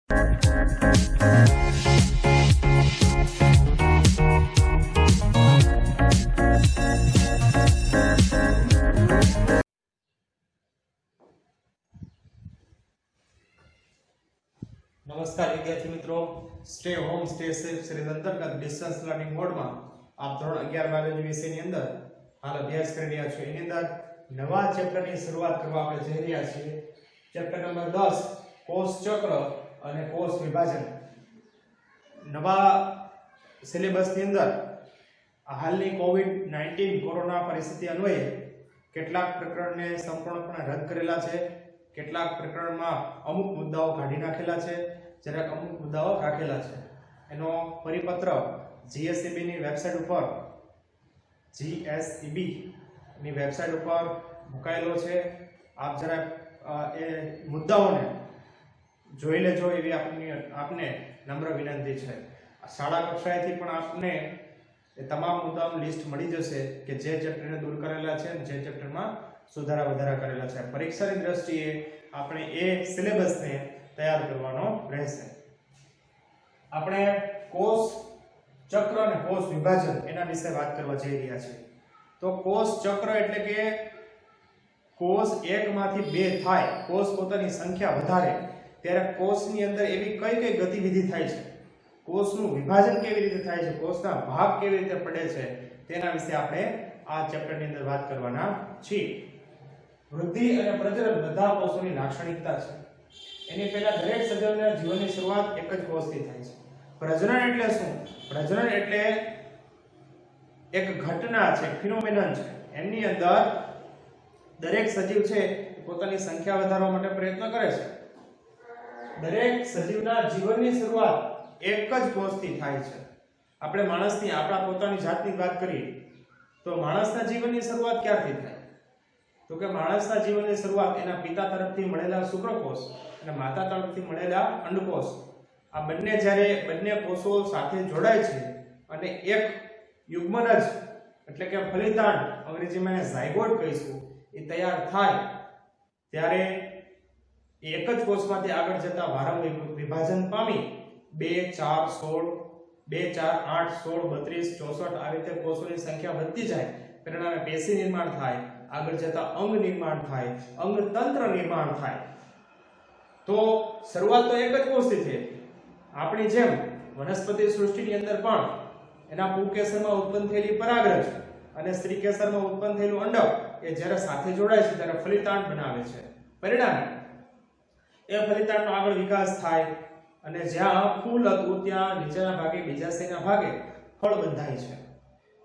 नमस्कार विद्यार्थी मित्रों, stay home stay safe series अंतर्गत डिस्टन्स लर्निंग मोड में आप ધોરણ 11 બાયોલોજી વિષયની અંદર હાલ અભ્યાસ કરી રહ્યા છો। એની અંદર નવા ચેપ્ટરની શરૂઆત કરવા આપણે જઈ રહ્યા છીએ। ચેપ્ટર નંબર 10 કોષ ચક્ર અને કોષ વિભાજન। નવા સિલેબસની અંદર હાલની કોવિડ-19 કોરોના પરિસ્થિતિ અન્વયે કેટલાક પ્રકરણને સંપૂર્ણપણે રદ કરેલા છે, કેટલાક પ્રકરણમાં અમુક મુદ્દાઓ કાઢી નાખેલા છે, જરાક અમુક મુદ્દાઓ રાખેલા છે। એનો પરિપત્ર GSEB ની વેબસાઈટ ઉપર GSEB ની વેબસાઈટ ઉપર મુકાયેલો છે। આપ જરાક એ મુદ્દાઓને જોઈ લેજો એવી આપને નમ્ર વિનંતી છે। શાળા કક્ષાએથી પણ આપને એ તમામ મુદ્દાઓનું લિસ્ટ મળી જશે કે જે ચેપ્ટરને દૂર કરેલા છે અને જે ચેપ્ટરમાં સુધારા વધારા કરેલા છે। પરીક્ષાની દ્રષ્ટિએ આપણે એ સિલેબસને તૈયાર કરવાનો રહેશે। આપણે કોષ ચક્ર અને કોષ વિભાજન એના વિશે વાત કરવા જઈ રહ્યા છીએ। તો કોષ ચક્ર એટલે કે કોષ એકમાંથી બે થાય, કોષ પોતાની સંખ્યા વધારે ત્યારે કોષની અંદર એવી કઈ કઈ ગતિવિધિ થાય છે, કોષનું વિભાજન કેવી રીતે થાય છે, કોષના ભાગ કેવી રીતે પડે છે, તેના વિશે આપણે આ ચેપ્ટરની અંદર વાત કરવાના છીએ। વૃદ્ધિ અને પ્રજનન બધા કોષોની લાક્ષણિકતા છે। એની પહેલા દરેક સજીવના જીવનની શરૂઆત એક જ કોષથી થાય છે। પ્રજનન એટલે શું? પ્રજનન એટલે એક ઘટના છે, ફિનોમેનન છે। એની અંદર દરેક સજીવ છે પોતાની સંખ્યા વધારવા માટે પ્રયત્ન કરે છે। દરેક સજીવના જીવનની શરૂઆત એક જ કોષથી થાય છે। આપણે માણસની આપણા પોતાની જાતની વાત કરીએ તો માણસના જીવનની શરૂઆત ક્યારથી થાય? તો કે માણસના જીવનની શરૂઆત એના પિતા તરફથી મળેલા શુક્રકોષ અને માતા તરફથી મળેલા અંડકોષ, આ બંને જ્યારે બંને કોષો સાથે જોડાય છે અને એક યુગ્મનજ એટલે કે ફલિતાંડ, અંગ્રેજીમાં એને ઝાયગોટ કહીશું, એ તૈયાર થાય ત્યારે એક જ કોષમાંથી આગળ જતા વારંવાર વિભાજન પામી 2 4 16 2 4 8 16 32 64 આવી રીતે કોષોની સંખ્યા વધતી જાય, પરિણામે પેશી નિર્માણ થાય, આગળ જતા અંગ નિર્માણ થાય, અંગતંત્ર નિર્માણ થાય। તો શરૂઆત તો એક જ કોષથી થઈ। આપણી જેમ વનસ્પતિ સૃષ્ટિની અંદર પણ એના પુંકેસરમાં ઉત્પન્ન થયેલી પરાગરજ અને સ્ત્રીકેસરમાં ઉત્પન્ન થયેલું અંડક એ જ્યારે સાથે જોડાય છે ત્યારે ફલિતાંડ બનાવે છે। પરિણામે એ ફલિતાંડનો આગળ વિકાસ થાય અને જ્યાં ફૂલ હતું ત્યાં નીચેના ભાગે બીજાશયના ભાગે ફળ બંધાય છે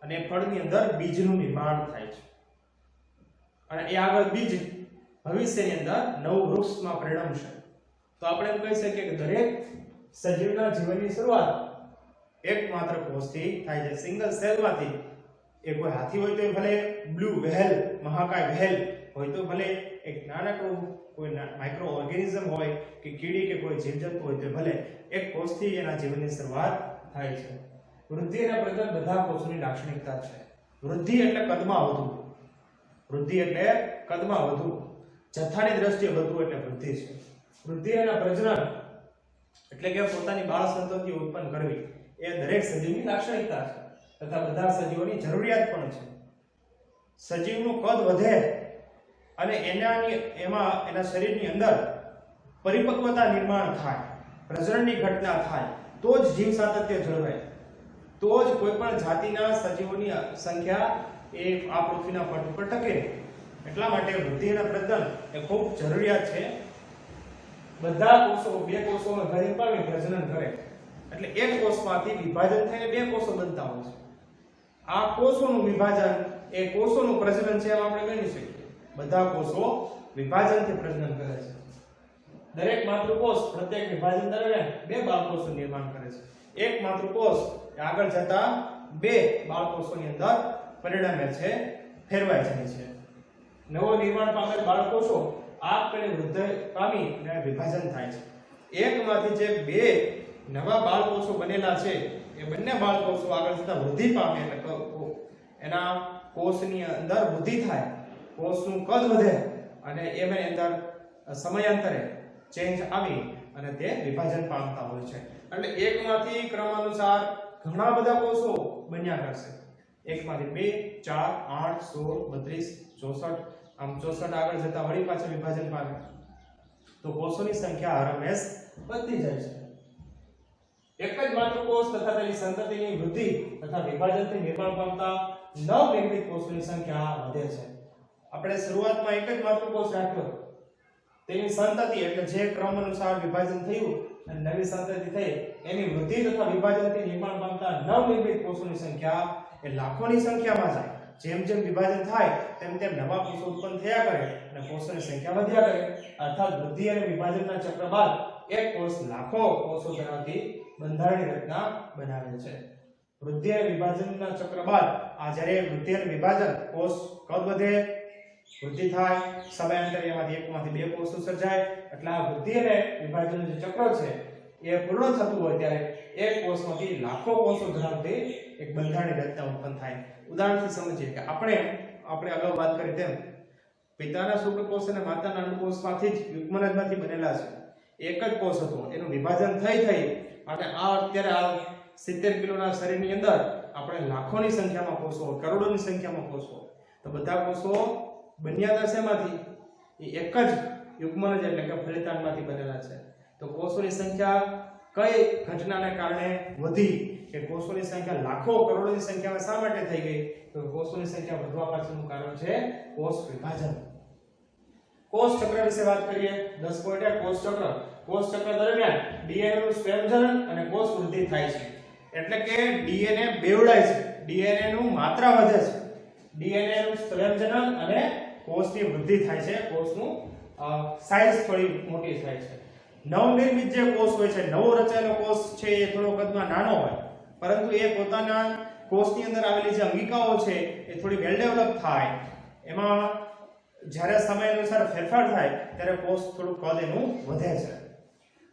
અને ફળની અંદર બીજનું નિર્માણ થાય છે અને એ આગળ બીજ ભવિષ્યની અંદર નવું વૃક્ષમાં પરિણમશે। તો આપણે એમ કહી શકીએ કે દરેક સજીવના જીવનની શરૂઆત એકમાત્ર કોષથી થાય છે, સિંગલ સેલમાંથી। એ કોઈ હાથી હોય તો ભલે, બ્લુ વ્હેલ, મહાકાય વ્હેલ હોય તો ભલે, એક નાનકડું કોઈ માઇક્રો ઓર્ગેનિઝમ હોય કે કીડી કે કોઈ જીવજંતુ હોય તો ભલે, એક કોષથી એના જીવનની શરૂઆત થાય છે। વૃદ્ધિ અને પ્રજનન બધા કોષોની લાક્ષણિકતા છે। વૃદ્ધિ એટલે કદમાં વધવું, વૃદ્ધિ એટલે કદમાં વધવું, જથ્થાની દ્રષ્ટિએ વધવું એટલે વૃદ્ધિ છે। વૃદ્ધિ અને પ્રજનન એટલે કે પોતાની બાળ સંતતિ ઉત્પન્ન કરવી એ દરેક સજીવની લાક્ષણિકતા છે તથા બધા સજીવોની જરૂરિયાત પણ છે। સજીવનું કદ વધે અને એના શરીરની અંદર પરિપક્વતા નિર્માણ થાય, પ્રજનનની ઘટના થાય તો જ જીવ સાતત્ય જળવાય, તો જ કોઈ પણ જાતિના સજીવોની સંખ્યા એ આ પૃથ્વીના પટ પર ટકે। એટલા માટે વૃદ્ધિ અને પ્રજનન એ ખૂબ જરૂરિયાત છે। બધા કોષો બે કોષોમાં ભેદ પામી પ્રજનન કરે એટલે એક કોષમાંથી વિભાજન થઈને બે કોષો બનતા હોય છે। આ કોષોનું વિભાજન એ કોષોનું પ્રજનન છે એમ આપણે કહી શકીએ। બધા કોષો વિભાજનથી પ્રજનન કરે છે। દરેક માતૃકોષ પ્રત્યેક વિભાજન દરમિયાન બે બાળકોષનું નિર્માણ કરે છે। એક માતૃકોષ આગળ જતા બે બાળકોષોની અંદર પરિણમે છે, ફેરવાઈ જાય છે। નવો નિર્માણ પામેલ બાળકોષો આપમેળે વૃદ્ધિ પામી અને વિભાજન થાય છે। એકમાંથી જે બે નવા બાળકોષો બનેલા છે એ બંને બાળકોષો આગળ જતા વૃદ્ધિ પામે એટલે એના કોષની અંદર વૃદ્ધિ થાય, કોષનું કદ વધે અને એની અંદર સમયાંતરે ચેન્જ આવી અને તે વિભાજન પામતા હોય છે. એટલે એકમાંથી ક્રમાનુસાર ઘણા બધા કોષો બન્યા કરશે. એકમાંથી 2 4 8 16 32 64 આમ 64 આગળ જતા વળી પાછા વિભાજન પામે તો કોષોની સંખ્યા હરમેશ વધતી જાય છે. એક જ માતૃકોષ તથા તેની સંતતિની વૃદ્ધિ તથા વિભાજનથી નિર્માણ પામતા નવનિર્મિત કોષોની સંખ્યા વધે છે. આપણે શરૂઆતમાં એક જ માતૃકોષ રાખ્યો, તેની સંતતિ એટલે જે ક્રમ અનુસાર વિભાજન થયું અને નવી સંતતિ થઈ એની વૃદ્ધિ તથા વિભાજનથી નિર્માણ પામતા નવનિર્મિત કોષોની સંખ્યા એ લાખોની સંખ્યામાં જાય. જેમ જેમ વિભાજન થાય તેમ તેમ નવા કોષો ઉત્પન્ન થયા કરે અને કોષોની સંખ્યા વધ્યા કરે. અર્થાત વૃદ્ધિ અને વિભાજનના ચક્ર બાદ એક કોષ લાખો કોષો ધરાવતી બંધારણીય રચના બનાવે છે. વૃદ્ધિ અને વિભાજનના ચક્ર બાદ આ જ્યારે વૃદ્ધિ અને વિભાજન કોષ કદ વધે, વૃદ્ધિ થાય, સમયાંતરે એમાંથી એકમાંથી બે કોષો સર્જાય. એટલે આ વૃદ્ધિ અને વિભાજનનું જે ચક્ર છે એ પૂર્ણ થતું હોય ત્યારે એક કોષમાંથી લાખો કોષો ધરાવતી એક બંધારણીય રચના ઉત્પન્ન થાય. ઉદાહરણથી સમજીએ કે આપણે અગાઉ વાત કરી તેમ પિતાના શુક્રકોષ અને માતાના અંડકોષમાંથી જ યુગ્મનજમાંથી બનેલા છે. એક જ કોષ હતો, એનું વિભાજન થઈ અને અત્યારે આ 70 કિલોના શરીરની અંદર આપણે લાખોની સંખ્યામાં કોષો, કરોડોની સંખ્યામાં કોષો. તો બધા કોષો બન્યા હતા શેમાંથી? એ એક જ યુગ્મનજ એટલે કે ફલિતાંડમાંથી બનેલા છે. તો કોષોની સંખ્યા કઈ ઘટનાને કારણે વધી કે કોષોની સંખ્યા લાખો કરોડોની સંખ્યામાં શા માટે થઈ ગઈ? તો કોષોની સંખ્યા વધવા પાછળનું કારણ છે કોષ વિભાજન. કોષ ચક્ર વિશે વાત કરીએ. 10.1 કોષ ચક્ર. કોષ ચક્ર દરમિયાન ડીએનએ નું સ્વયંજનન અને કોષ વૃદ્ધિ થાય છે. એટલે કે ડીએનએ બેવડાય છે, ડીએનએ નું માત્રા વધે છે, ડીએનએ નું સ્વયંજનન અને કોષની વૃદ્ધિ થાય છે, કોષનું સાઈઝ થોડી મોટી થાય છે. નવનિર્મિત જે કોષ હોય છે, નવો રચાયેલો કોષ છે એ થોડો કદમાં નાનો હોય, પરંતુ એ પોતાના કોષની અંદર આવેલી જે અંગિકાઓ છે એ થોડી વેલ ડેવલપ થાય. એમાં જ્યારે સમય અનુસાર ફેરફાર થાય ત્યારે કોષ થોડું કદ એનું વધે છે.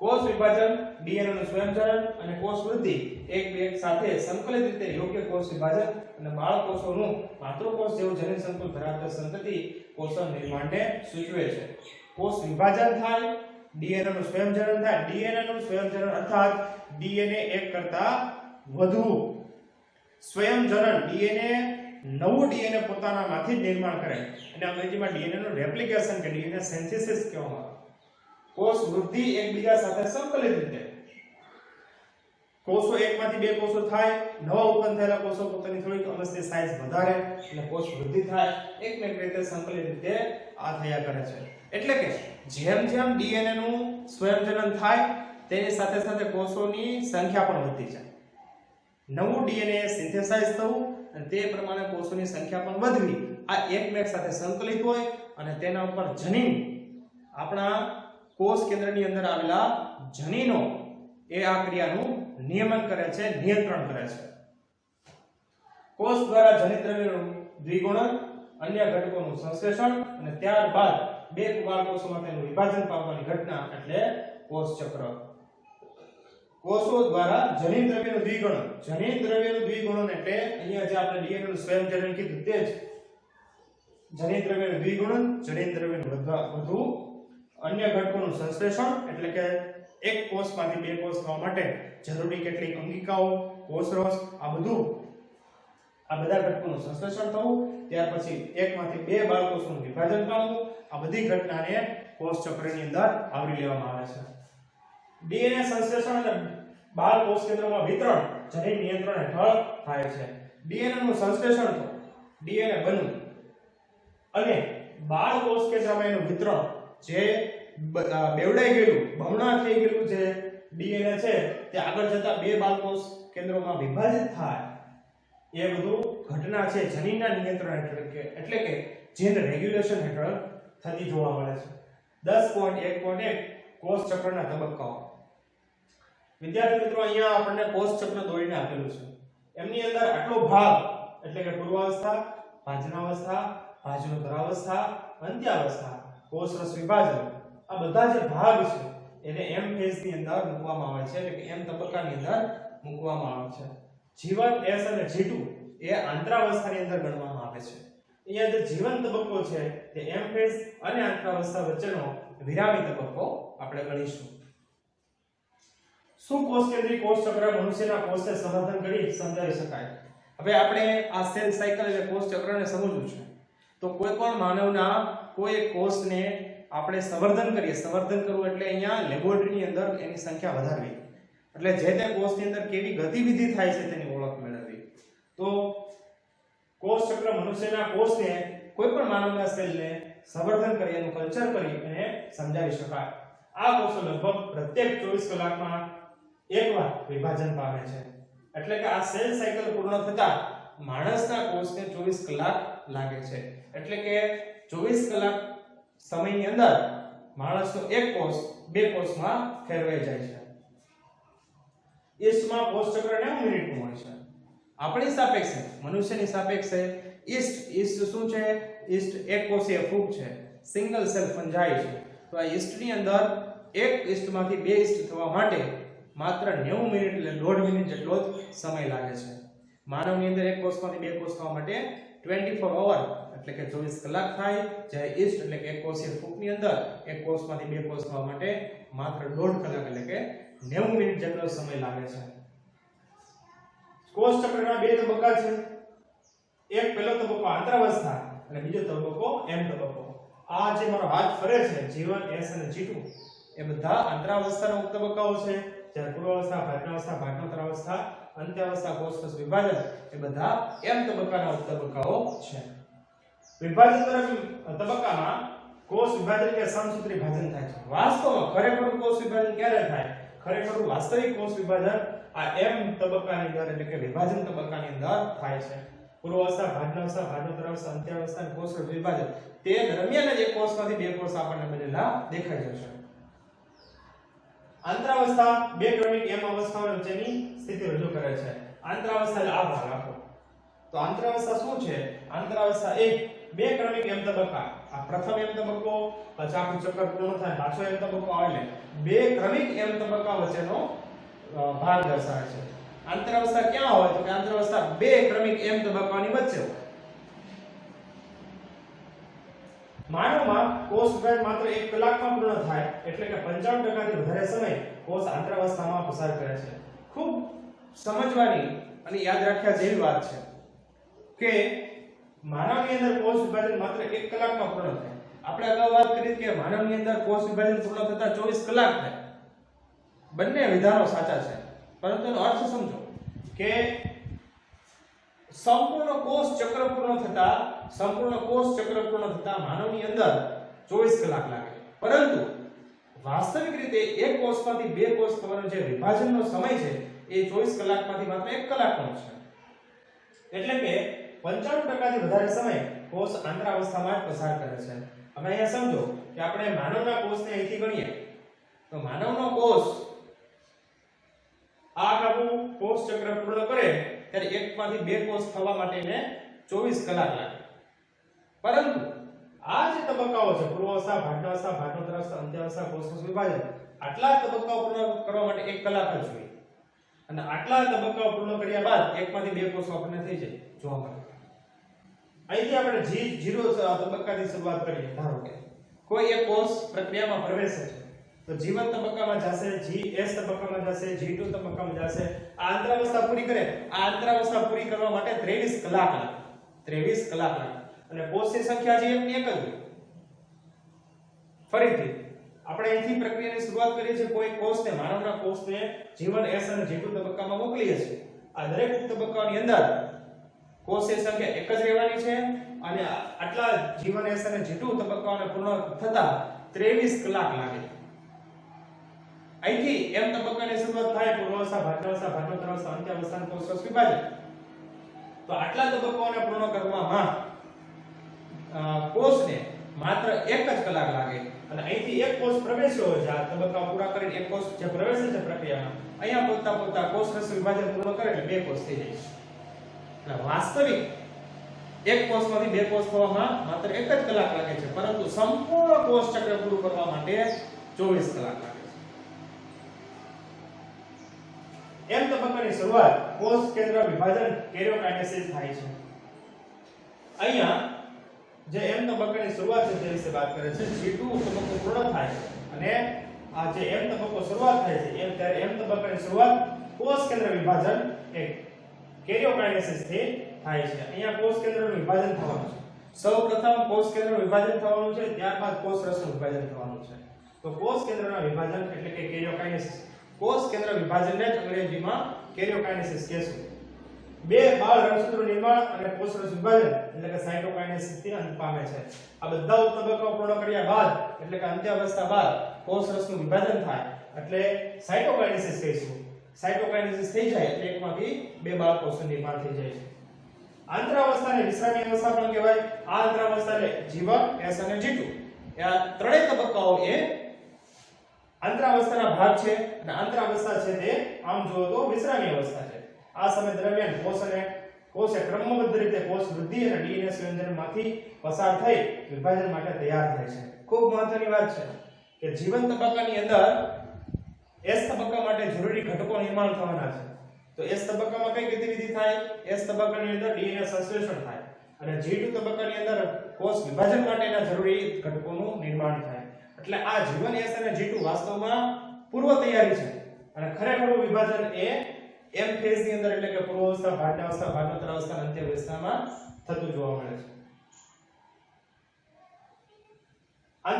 કોષ વિભાજન, ડીએનએ નું સ્વયંજનન અને કોષ વૃદ્ધિ એક સાથે સંકલિત રીતે યોગ્ય કોષ વિભાજન અને બાળકોષોનું માતૃકોષ જેવું જનન સંકુલ ધરાવતા સંતતિ કોષ નિર્માણને સૂચવે છે. કોષ વિભાજન થાય, ડીએનએ નું સ્વયંજનન થાય. ડીએનએ નું સ્વયંજનન અર્થાત ડીએનએ એક કરતા વધુ સ્વયંજનન, ડીએનએ નવું ડીએનએ પોતાનામાંથી જ નિર્માણ કરે અને અંગ્રેજીમાં ડીએનએ નું રેપ્લિકેશન કે ડીએનએ સિન્થેસિસ કહેવામાં આવે. કોષ વૃદ્ધિ એકબીજા સાથે સંકલિત રીતે કોષો એકમાંથી બે કોષો થાય, નવા ઉત્પન્ન થયેલા કોષો પોતાની થોડીક અમસ્તી સાઈઝ વધારે એટલે કોષ વૃદ્ધિ થાય, એકમેક રીતે સંકલિત રીતે આ થયા કરે છે. એટલે કે જેમ જેમ ડીએનએ નું સ્વયંજનન થાય તેની સાથે સાથે કોષોની સંખ્યા પણ વધતી જાય. નવું ડીએનએ સિન્થેસાઇઝ થવું અને તે પ્રમાણે કોષોની સંખ્યા પણ વધવી, આ એકમેક સાથે સંકલિત હોય અને તેના ઉપર જનીન, આપણા કોષ કેન્દ્રની અંદર આવેલા જનીનો એ આ ક્રિયાનું નિયમન કરે છે, નિયંત્રણ કરે છે. કોષ દ્વારા જનિત દ્રવ્યનું દ્વિગુણન, અન્ય ઘટકોનું સંશ્લેષણ અને ત્યારબાદ બે બાળકોષોમાં તેનું વિભાજન પામવાની ઘટના એટલે કોષ ચક્ર. કોષો દ્વારા જનિત દ્રવ્યનું દ્વિગુણન. જનિત દ્રવ્યનું દ્વિગુણન એટલે અહીંયા જે આપણે ડીએનએ નું સ્વયંજનન કીધું તે જ જનિત દ્રવ્યનું દ્વિગુણન, જનિત દ્રવ્યનું વધવું, અન્ય ઘટકોનું સંશ્લેષણ એટલે કે એક કોષમાંથી બે કોષ થવા માટે જરૂરી કેટલીક અંગિકાઓ, કોષરસ, આ બધા ઘટકોનું સંશ્લેષણ થવું, ત્યાર પછી એકમાંથી બે બાળકોષોનું વિભાજન પામવું, આ બધી ઘટનાને કોષ ચક્રની અંદર આવરી લેવામાં આવે છે. ડીએનએ સંશ્લેષણ અને બાળ કોષ કેન્દ્રોમાં વિતરણ જનીન નિયંત્રણ હેઠળ થાય છે. ડીએનએ નું સંશ્લેષણ થવું, ડીએનએ બનવું અને બાળ કોષ કેન્દ્રમાં એનું વિતરણ, જે બેવડાઈ ગયેલું, બમણા થઈ ગયેલું જે ડીએનએ છે તે આગળ જતા બે બાળકોષ કેન્દ્રોમાં વિભાજિત થાય, એ બધું ઘટના છે જનીનના નિયંત્રણ હેઠળ એટલે કે જીન રેગ્યુલેશન હેઠળ થતી જોવા મળે છે. 10.1.1 કોષ ચક્રના તબક્કાઓ. વિદ્યાર્થી મિત્રો, અહીંયા આપણને કોષ ચક્ર દોરીને આપેલું છે. એમની અંદર આટલો ભાગ એટલે કે પૂર્વાવસ્થા, ભાજનાવસ્થા, ભાજનોત્તરાવસ્થા, અંત્યાવસ્થા, કોષરસ વિભાજન, આ બધા જે ભાગ છે એને એમ ફેઝ ની અંદર મૂકવામાં આવે છે એટલે કે એમ તબક્કાની અંદર મૂકવામાં આવે છે. જીવન S અને G2 એ આંતરાવસ્થાની અંદર ગણવામાં આવે છે. અહીંયા જે જીવન તબક્કો છે તે એમ ફેઝ અને આંતરાવસ્થા વચ્ચેનો વિરામી તબક્કો આપણે ગણીશું. શું કોષ કેન્દ્રિત કોષ ચક્ર મનુષ્યના કોષને સંવર્ધન કરી સમજાવી શકાય? હવે આપણે આ સેલ સાયકલ એટલે કોષ ચક્રને સમજવું છે. તો કોઈ પણ માનવના કોઈ એક કોષને આપણે સંવર્ધન કરીએ, સંવર્ધન કરવું એટલે અહીંયા લેબોરેટરીની અંદર એની સંખ્યા વધારવી, એટલે જે તે કોષની અંદર કેવી ગતિવિધિ થાય છે તેની ઓળખ મેળવવી. તો કોષ ચક્ર મનુષ્યના કોષને કોઈ પણ માનવના સેલને સંવર્ધન કરી એનું કલ્ચર કરી અને સમજાવી શકાય. આ કોષો લગભગ પ્રત્યેક 24 કલાકમાં એકવાર વિભાજન પામે છે. એટલે કે આ સેલ સાયકલ પૂર્ણ થતા માણસના કોષને 24 કલાક લાગે છે. એટલે કે 24 કલાક સમયની અંદર માણસનો એક કોષ બે કોષમાં ફેરવાઈ જાય છે. ઈસ્ટમાં કોષ ચક્ર 90 મિનિટનું હોય છે. આપણી સાપેક્ષે મનુષ્યની સાપેક્ષે ઈસ્ટ શું છે? ઈસ્ટ એક કોષીય ફૂગ છે, સિંગલ સેલ ફંજાઈ છે. તો આ ઈસ્ટની અંદર એક ઈસ્ટમાંથી બે ઈસ્ટ થવા માટે માત્ર 90 મિનિટ એટલે 1.5 મિનિટ જેટલો જ સમય લાગે છે. માનવની અંદર એક કોષમાંથી બે કોષ થવા માટે 24 અવર એટલે કે 24 કલાક થાય, જ્યારે ઈસ્ટ એટલે કે એક કોષીય ફૂગની અંદર એક કોષમાંથી બે કોષ થવા માટે માત્ર 1.5 કલાક એટલે કે 90 મિનિટ જેટલો સમય લાગે છે. કોષ ચક્રના બે તબક્કા છે. એક પહેલો તબક્કો આંતરાવસ્થા અને બીજો તબક્કો એમ તબક્કો. આ જે મારો હાથ ફરે છે G1 S અને G2 એ બધા આંતરાવસ્થાના તબક્કાઓ છે, જ્યારે પૂર્વાવસ્થા, ભાજનાવસ્થા, ભાજનોત્તરાવસ્થા, અંત્યાવસ્થા, કોષ વિભાજન એ બધા એમ તબક્કાના તબક્કાઓ છે. વિભાજન તબક્કામાં કોષ વિભાજન કે સમસૂત્રી વિભાજન થાય છે. વાસ્તવમાં ખરેખર કોષ વિભાજન ક્યારે થાય? ખરેખર વાસ્તવિક કોષ વિભાજન આ એમ તબક્કાની અંદર એટલે કે વિભાજન તબક્કાની અંદર થાય છે. પૂર્વાવસ્થા, ભાજનાવસ્થા, ભાજનોત્તરાવસ્થા, અંત્યાવસ્થા અને કોષ વિભાજન તે દરમિયાન જ એક કોષમાંથી બે કોષ આપણને બનેલા દેખાઈ જશે. આંતરાવસ્થા બે ક્રમિક એમ અવસ્થાઓ વચ્ચેની સ્થિતિ રજૂ કરે છે. આંતરાવસ્થા એટલે આ ભાગ આખો. તો આંતરાવસ્થા શું છે? આંતરાવસ્થા એક બે ક્રમિક એમ તબક્કા. આ પ્રથમ એમ તબક્કો, પછી આખું ચક્ર પૂર્ણ થાય પાછો એમ તબક્કો આવે એટલે બે ક્રમિક એમ તબક્કા વચ્ચેનો ભાગ દર્શાવે છે. આંતરાવસ્થા ક્યાં હોય? તો કે આંતરાવસ્થા બે ક્રમિક એમ તબક્કાની વચ્ચે હોય. માનવમાં કોષ વિભાજન માત્ર 1 કલાકમાં પૂર્ણ થાય, એટલે કે 55% થી વધારે સમય કોષ આંતરાવસ્થામાં પસાર કરે છે. ખૂબ સમજવાની અને યાદ રાખ્યા જેવી વાત છે કે માનવની અંદર કોષ વિભાજન માત્ર 1 કલાકમાં પૂર્ણ થાય. આપણે અગાઉ વાત કરી કે માનવની અંદર કોષ વિભાજન પૂર્ણ થતા 24 કલાક થાય. બંને વિધાનો સાચા છે, પરંતુ એનો અર્થ સમજો કે સંપૂર્ણ કોષ ચક્ર પૂર્ણ થતા માનવની અંદર 24 કલાક લાગે, પરંતુ વાસ્તવિક રીતે એક કોષમાંથી બે કોષ થવાનો જે વિભાજનનો સમય છે એ 24 કલાકમાંથી માત્ર 1 કલાકનો છે. એટલે કે 55% થી વધારે સમય કોષ આંતરાવસ્થામાં જ પસાર કરે છે. હવે અહીંયા સમજો કે આપણે માનવના કોષને અહીંથી ગણીએ તો માનવનો કોષ આ આખું કોષ ચક્ર પૂર્ણ કરે ત્યારે એકમાંથી બે કોષ થવા માટે એને 24 કલાક લાગે. પરંતુ આ જે તબક્કાઓ છે પૂર્વાવસ્થા, ભાજનાવસ્થા, ભાજનોત્તરાવસ્થા, અંત્યાવસ્થા, કોષ વિભાજન આટલા તબક્કાઓ પૂર્ણ કરવા માટે 1 કલાક જ જોઈએ. અને આટલા તબક્કાઓ પૂર્ણ કર્યા બાદ એકમાંથી બે કોષ આપણને થઈ જાય જોવા મળે. અહીંથી આપણે G0 તબક્કાથી શરૂઆત કરીએ. ધારો કે કોઈ એક કોષ પ્રક્રિયામાં પ્રવેશે છે તો G1 તબક્કામાં જશે, GS તબક્કામાં જશે, G2 તબક્કામાં જશે. આ આંતરાવસ્થા પૂરી કરે. આ આંતરાવસ્થા પૂરી કરવા માટે 23 કલાક લાગે. 23 કલાક લાગે. અને કોષની સંખ્યા જે એકની એક જ હોય. ફરીથી આપણે અહીંથી પ્રક્રિયાની શરૂઆત કરીએ છીએ. કોઈ કોષને, માનવના કોષને G1 S અને G2 તબક્કામાં મોકલીએ છીએ. આ દરેક તબક્કાની અંદર કોષની સંખ્યા એક જ રહેવાની છે અને આટલા G1 S અને G2 તબક્કાઓને પૂર્ણ થતા 23 કલાક લાગે. અહીંથી એમ તબક્કાની શરૂઆત થાય પૂર્વાવસ્થા, ભાજનાવસ્થા, ભાજનોત્તરાવસ્થા, અંત્યાવસ્થા, કોષ વિભાજન. તો આટલા તબક્કાઓને પૂર્ણ કરવામાં કોષને માત્ર 1 જ કલાક લાગે. અને અહીંથી એક કોષ પ્રવેશ્યો હોય છે. આ તબક્કા પૂરા કરીને એક કોષ જે પ્રવેશે છે પ્રક્રિયામાં, અહીંયા પોતા કોષ વિભાજન પૂર્ણ કરે એટલે બે કોષ થઈ જાય. એટલે વાસ્તવિક એક કોષમાંથી બે કોષ થવામાં માત્ર 1 જ કલાક લાગે છે, પરંતુ સંપૂર્ણ કોષ ચક્ર પૂરું કરવા માટે 24 કલાક લાગે છે. એમ તબક્કાની શરૂઆત કોષ કેન્દ્ર વિભાજન કેરિયોકાઇનેસિસ થાય છે. અહીંયા જે એમ તબક્કાની શરૂઆત છે તે વિશે વાત કરે છે. G2 તબક્કો પૂર્ણ થાય અને આ જે એમ તબક્કો શરૂઆત થાય છે એમ ત્યારે એમ તબક્કાની શરૂઆત કોષ કેન્દ્ર વિભાજન એ કેરિયોકાઇનેસિસ થી થાય છે. અહીંયા કોષ કેન્દ્રનું વિભાજન થવાનું છે. સૌપ્રથમ કોષ કેન્દ્રનું વિભાજન થવાનું છે, ત્યારબાદ કોષ રસનું વિભાજન થવાનું છે. તો કોષ કેન્દ્રના વિભાજન એટલે કે કેરિયોકાઇનેસિસ. કોષ કેન્દ્ર વિભાજનને જ અંગ્રેજીમાં કેરિયોકાઇનેસિસ કહેશું. બે બાળ રંગસૂત્રનું નિર્માણ અને કોષ રસ વિભાજન એટલે કે સાયટોકાઇનેસિસ થી અંત પામે છે. આ બધા તબક્કાઓ પૂર્ણ કર્યા બાદ એટલે કે અંત્યાવસ્થા બાદ કોષ રસનું વિભાજન થાય એટલે સાયટોકાઇનેસિસ કહીશું. સાયટોકાઇનેસિસ થઈ જાય એટલે એકમાંથી બે બાળ કોષનું નિર્માણ થઈ જાય છે. આંતરાવસ્થાને વિશ્રામી અવસ્થા પણ કહેવાય. આ આંતરાવસ્થા એટલે જીવન, એસ અને જીટુ. આ ત્રણેય તબક્કાઓ એ આંતરાવસ્થાના ભાગ છે અને આંતરાવસ્થા છે તે આમ જુઓ તો વિશ્રામી અવસ્થા છે. આ સમય દરમિયાન કોષ ક્રમબદ્ધ રીતે કોષ વૃદ્ધિ અને ડીએનએ સંયોજનમાંથી પસાર થઈ વિભાજન માટે તૈયાર થાય છે. ખૂબ મહત્વની વાત છે કે જીવન તબક્કાની અંદર એસ તબક્કા માટે જરૂરી ઘટકો નિર્માણ થવાના છે. તો એસ તબક્કામાં કઈ ગતિવિધિ થાય? એસ તબક્કાની અંદર ડીએનએ સંશ્લેષણ થાય અને G2 તબક્કાની અંદર કોષ વિભાજન માટેના જરૂરી ઘટકોનું નિર્માણ થાય. એટલે આ જીવન એસ અને G2 વાસ્તવમાં પૂર્વ તૈયારી છે અને ખરેખર વિભાજન એ એમ ફેઝ ની અંદર એટલે કે પૂર્વાવસ્થા, ભાટાવસ્થા, ભાગોત્તરાવસ્થા અને અંત્યાવસ્થામાં થતું જોવા મળે છે.